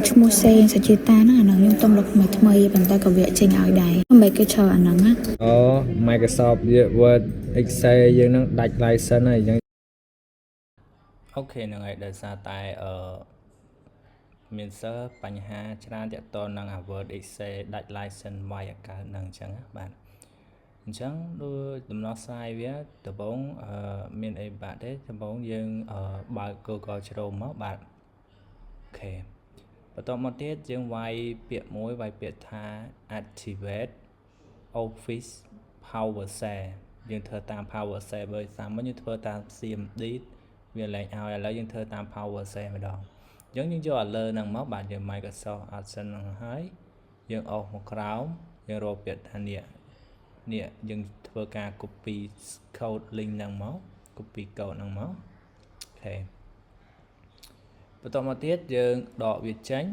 ឈ្មោះសេងសាជីតាហ្នឹងអាហ្នឹងខ្ញុំទំលុកថ្មីប៉ុន្តែក៏វាចេញឲ្យដែរមិនគេchờអាហ្នឹងណាអូ Microsoft Word Excel យើងនឹងដាច់ license ហើយអញ្ចឹងអូខេហ្នឹងហើយដោយសារតែមានបញ្ហាច្រើនទាក់ទងនឹង Word Excel ដាច់ license វាយ account ហ្នឹងអញ្ចឹងណាបាទអញ្ចឹងដូចដំណោះស្រាយវាដំបូងមានអីបាក់ទេដំបូងយើងបើក Google Chrome មកបាទអូខេបន្តមកទៀតយើងវាយពាក្យមួយវាយពាក្យថា activate office PowerShell យើងធ្វើតាម PowerShell បើសាមញ្ញយើងធ្វើតាម CMD វាលែងឲ្យឥឡូវយើងធ្វើតាម PowerShell ម្ដងអញ្ចឹងយើងយកឲ្យលើហ្នឹងមកបាទយើង Microsoft Access ហ្នឹងហើយយើងអុសមកក្រោមយើងរកពាក្យថានេះយើងធ្វើការ copy code link ហ្នឹងមក copy code ហ្នឹងមកអូខេបន្តមកទៀតយើងដកវាចេញ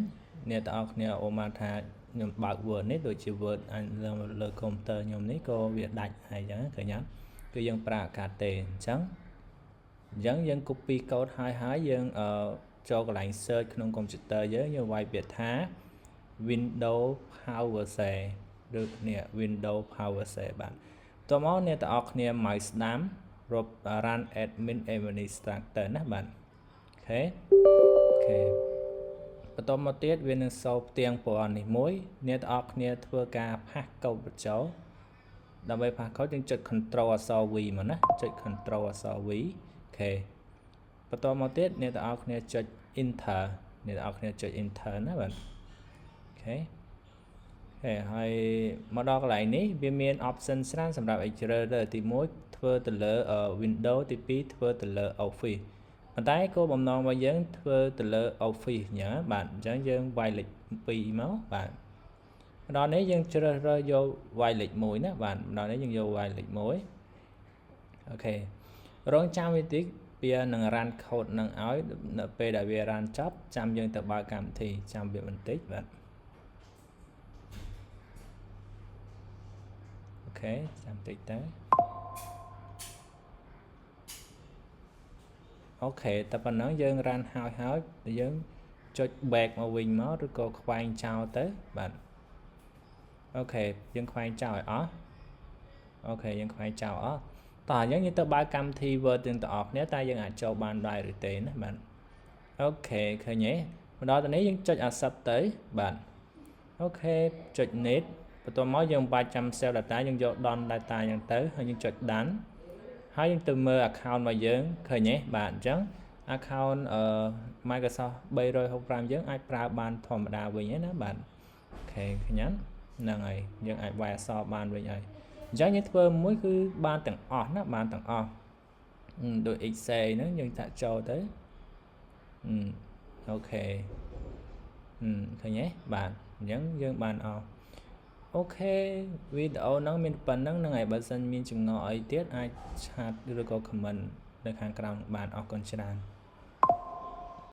អ្នកទាំងអស់គ្នាអូមកថាខ្ញុំបើក Word នេះដូចជា Word លើ computer ខ្ញុំនេះក៏វាដាច់ហើយអញ្ចឹងឃើញអត់គឺយើងប្រើអាកាសទេអញ្ចឹងយើង copy code ហើយយើងចូលកន្លែង search ក្នុង computer យើងវាយពាក្យថា Windows PowerShell ឬនេះ Windows PowerShell បាទតោះមកអ្នកទាំងអស់គ្នាមកស្ដាំរក run admin administrator ណាបាទអូខេបន្តមកទៀតវានឹងសូវផ្ទាំងពណ៌នេះមួយអ្នកទាំងអស់គ្នាធ្វើការផាសកូដបញ្ចូលដើម្បីផាសកូដយើងចុច Control អក្សរ V មកណាចុច Control អក្សរ V អូខេបន្តមកទៀតអ្នកទាំងអស់គ្នាចុច Enter អ្នកទាំងអស់គ្នាចុច Enter ណាបាទអូខេហើយមកដល់កន្លែងនេះវាមាន option ច្រើនសម្រាប់ Explorer ទី1ធ្វើទៅលើ Windows ទី2ធ្វើទៅលើ Office ប៉ុន្តែគោលបំណងរបស់យើងធ្វើទៅលើ Office អញ្ចឹងបាទអញ្ចឹងយើងវាយលេខ2មកបាទម្ដងនេះយើងជ្រើសរើសយកវាយលេខ1ណាបាទម្ដងនេះយើងយកវាយលេខ1អូខេរងចាំវាតិចវានឹង run code នឹងឲ្យនៅពេលដែលវា run ចប់ចាំយើងទៅបើកកម្មវិធីចាំវាបន្តិចបាទអូខេចាំតិចទៅអូខេតែប៉ុណ្ណឹងយើង run ហើយយើងចុច back មកវិញមកឬក៏ខ្វែងចោលទៅបាទអូខេយើងខ្វែងចោលឲ្យអស់អូខេយើងខ្វែងចោលអស់តោះយើងទៅបើកកម្មវិធី Word ទាំងអស់គ្នាតែយើងអាចចូលបានដែរឬទេណាបាទអូខេឃើញទេមកដល់ទៅនេះយើងចុច accept ទៅបាទអូខេចុច next បន្ទាប់មកយើងបាច់ចាំ save data យើងយក don data អញ្ចឹងទៅហើយយើងចុច done ហើយយើងទៅមើល account របស់យើងឃើញទេបាទអញ្ចឹង account Microsoft 365យើងអាចប្រើបានធម្មតាវិញណាបាទអូខេឃើញហ្នឹងហើយយើងអាចវាយអក្សរបានវិញហើយអញ្ចឹងយើងធ្វើមួយគឺបានទាំងអស់ណាបានទាំងអស់ដូច Excel ហ្នឹងយើងដាក់ចូលទៅអូខេឃើញទេបាទអញ្ចឹងយើងបានអស់អូខេវីដេអូហ្នឹងមានប៉ុណ្្នឹងហ្នឹងហើយបើសិនមានចំណុចអីទៀតអាចឆាតឬក៏ comment នៅខាងក្រោមបានអរគុណច្រើន